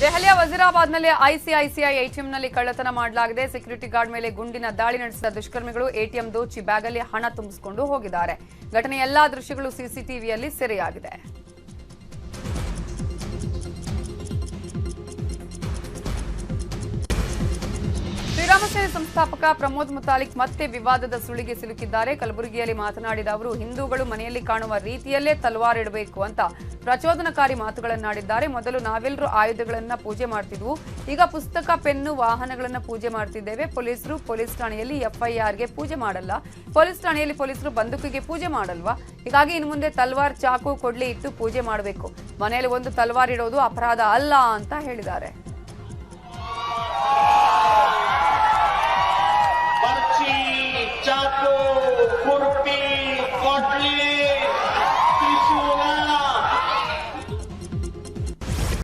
ದೆಹಲಿಯ ವಜೀರಾಬಾದ್ನಲ್ಲಿ ಐಸಿಐಸಿಐ ಎಟಿಎಂನಲ್ಲಿ ಕಳ್ಳತನ ಮಾಡಲಾಗಿದೆ. ಸೆಕ್ಯೂರಿಟಿ ಗಾರ್ಡ್ ಮೇಲೆ ಗುಂಡಿನ ದಾಳಿ ನಡೆಸಿದ ದುಷ್ಕರ್ಮಿಗಳು ಎಟಿಎಂ ದೋಚಿ ಬ್ಯಾಗಲ್ಲಿ ಹಣ ತುಂಬಿಸಿಕೊಂಡು ಹೋಗಿದ್ದಾರೆ. ಘಟನೆಯ ಎಲ್ಲಾ ದೃಶ್ಯಗಳು ಸಿಸಿಟಿವಿಯಲ್ಲಿ ಸೆರೆಯಾಗಿದೆ. ಶ್ರೀರಾಮ ಸೇನೆ ಸಂಸ್ಥಾಪಕ ಪ್ರಮೋದ್ ಮುತಾಲಿಕ್ ಮತ್ತೆ ವಿವಾದದ ಸುಳಿಗೆ ಸಿಲುಕಿದ್ದಾರೆ. ಕಲಬುರಗಿಯಲ್ಲಿ ಮಾತನಾಡಿದ ಅವರು, ಹಿಂದೂಗಳು ಮನೆಯಲ್ಲಿ ಕಾಣುವ ರೀತಿಯಲ್ಲೇ ತಲವಾರ್ ಇಡಬೇಕು ಅಂತ ಪ್ರಚೋದನಕಾರಿ ಮಾತುಗಳನ್ನಾಡಿದ್ದಾರೆ. ಮೊದಲು ನಾವೆಲ್ಲರೂ ಆಯುಧಗಳನ್ನ ಪೂಜೆ ಮಾಡ್ತಿದ್ವು, ಈಗ ಪುಸ್ತಕ, ಪೆನ್ನು, ವಾಹನಗಳನ್ನ ಪೂಜೆ ಮಾಡ್ತಿದ್ದೇವೆ. ಪೊಲೀಸರು ಪೊಲೀಸ್ ಠಾಣೆಯಲ್ಲಿ ಎಫ್ಐಆರ್ಗೆ ಪೂಜೆ ಮಾಡಲ್ಲ, ಪೊಲೀಸ್ ಠಾಣೆಯಲ್ಲಿ ಪೊಲೀಸರು ಬಂದೂಕಿಗೆ ಪೂಜೆ ಮಾಡಲ್ವಾ? ಹೀಗಾಗಿ ಇನ್ನು ಮುಂದೆ ತಲ್ವಾರ್, ಚಾಕು, ಕೊಡ್ಲಿ ಇಟ್ಟು ಪೂಜೆ ಮಾಡಬೇಕು. ಮನೆಯಲ್ಲಿ ಒಂದು ತಲ್ವಾರ್ ಇಡೋದು ಅಪರಾಧ ಅಲ್ಲ ಅಂತ ಹೇಳಿದ್ದಾರೆ.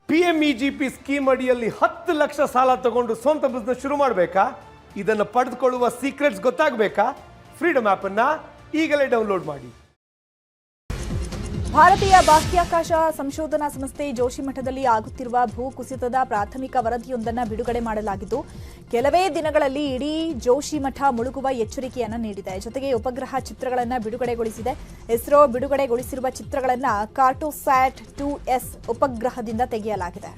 PMEGP ಸ್ಕೀಮ್ ಅಡಿಯಲ್ಲಿ 10 ಲಕ್ಷ ಸಾಲ ತಗೊಂಡು ಸ್ವಂತ ಬಿಸ್ನೆಸ್ ಶುರು ಮಾಡಬೇಕಾ? ಇದನ್ನು ಪಡೆದುಕೊಳ್ಳುವ ಸೀಕ್ರೆಟ್ಸ್ ಗೊತ್ತಾಗಬೇಕಾ? ಫ್ರೀಡಮ್ ಆಪ್ ಅನ್ನ ಈಗಲೇ ಡೌನ್ಲೋಡ್ ಮಾಡಿ. ಭಾರತೀಯ ಬಾಹ್ಯಾಕಾಶ ಸಂಶೋಧನಾ ಸಂಸ್ಥೆ ಜೋಶಿಮಠದಲ್ಲಿ ಆಗುತ್ತಿರುವ ಭೂಕುಸಿತದ ಪ್ರಾಥಮಿಕ ವರದಿಯೊಂದನ್ನು ಬಿಡುಗಡೆ ಮಾಡಲಾಗಿದ್ದು, ಕೆಲವೇ ದಿನಗಳಲ್ಲಿ ಇಡೀ ಜೋಶಿಮಠ ಮುಳುಗುವ ಎಚ್ಚರಿಕೆಯನ್ನು ನೀಡಿದೆ. ಜೊತೆಗೆ ಉಪಗ್ರಹ ಚಿತ್ರಗಳನ್ನು ಬಿಡುಗಡೆಗೊಳಿಸಿದೆ. ಇಸ್ರೋ ಬಿಡುಗಡೆಗೊಳಿಸಿರುವ ಚಿತ್ರಗಳನ್ನು ಕಾರ್ಟೋಸ್ಯಾಟ್ 2S ಉಪಗ್ರಹದಿಂದ ತೆಗೆಯಲಾಗಿದೆ.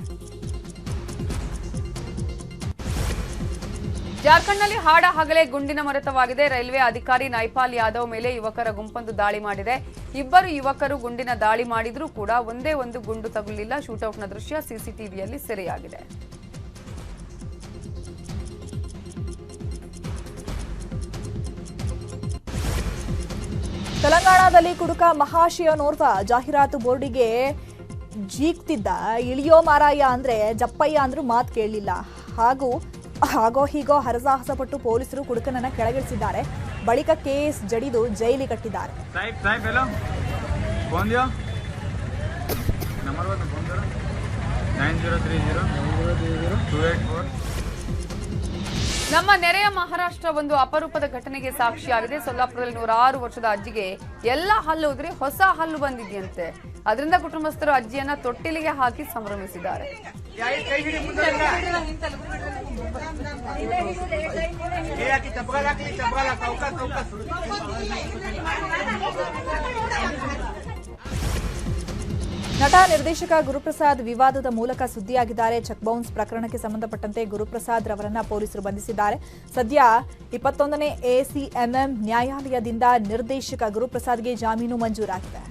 ಜಾರ್ಖಂಡ್ನಲ್ಲಿ ಹಾಡ ಹಗಲೇ ಗುಂಡಿನ ಮೊರೆತವಾಗಿದೆ. ರೈಲ್ವೆ ಅಧಿಕಾರಿ ನೈಪಾಲ್ ಯಾದವ್ ಮೇಲೆ ಯುವಕರ ಗುಂಪೊಂದು ದಾಳಿ ಮಾಡಿದೆ. ಇಬ್ಬರು ಯುವಕರು ಗುಂಡಿನ ದಾಳಿ ಮಾಡಿದ್ರೂ ಕೂಡ ಒಂದೇ ಒಂದು ಗುಂಡು ತಗುಲಿಲ್ಲ. ಶೂಟೌಟ್ನ ದೃಶ್ಯ ಸಿಸಿಟಿವಿಯಲ್ಲಿ ಸೆರೆಯಾಗಿದೆ. ತೆಲಂಗಾಣದಲ್ಲಿ ಕುಡುಕ ಮಹಾಶಯನೋರ್ವ ಜಾಹೀರಾತು ಬೋರ್ಡಿಗೆ ಜೀಗ್ತಿದ್ದ. ಇಳಿಯೋ ಮಾರಾಯ ಅಂದ್ರೆ ಜಪ್ಪಯ್ಯ ಅಂದ್ರೂ ಮಾತು ಕೇಳಲಿಲ್ಲ. ಹಾಗೋ ಹೀಗೋ ಹರಸಾಹಸ ಪಟ್ಟು ಪೊಲೀಸರು ಕುಡುಕನನ್ನ ಕೆಳಗಿಳಿಸಿದ್ದಾರೆ. ಬಳಿಕ ಕೇಸ್ ಜಡಿದು ಜೈಲಿಗೆ ಕಟ್ಟಿದ್ದಾರೆ. ನಮ್ಮ ನೆರೆಯ ಮಹಾರಾಷ್ಟ್ರ ಒಂದು ಅಪರೂಪದ ಘಟನೆಗೆ ಸಾಕ್ಷಿಯಾಗಿದೆ. ಸೊಲ್ಲಾಪುರದಲ್ಲಿ 106 ವರ್ಷದ ಅಜ್ಜಿಗೆ ಎಲ್ಲ ಹಲ್ಲು ಹೋದ್ರೆ ಹೊಸ ಹಲ್ಲು ಬಂದಿದೆಯಂತೆ. ಅದರಿಂದ ಕುಟುಂಬಸ್ಥರು ಅಜ್ಜಿಯನ್ನ ತೊಟ್ಟಿಲಿಗೆ ಹಾಕಿ ಸಂಭ್ರಮಿಸಿದ್ದಾರೆ. ನಟ ನಿರ್ದೇಶಕ ಗುರುಪ್ರಸಾದ್ ವಿವಾದದ ಮೂಲಕ ಸುದ್ದಿಯಾಗಿದ್ದಾರೆ. ಚೆಕ್ ಬೌನ್ಸ್ ಪ್ರಕರಣಕ್ಕೆ ಸಂಬಂಧಪಟ್ಟಂತೆ ಗುರುಪ್ರಸಾದ್ ರವರನ್ನ ಪೊಲೀಸರು ಬಂಧಿಸಿದ್ದಾರೆ. ಸದ್ಯ 21ನೇ ACMM ನ್ಯಾಯಾಲಯದಿಂದ ನಿರ್ದೇಶಕ ಗುರುಪ್ರಸಾದ್ಗೆ ಜಾಮೀನು ಮಂಜೂರಾಗಿದೆ.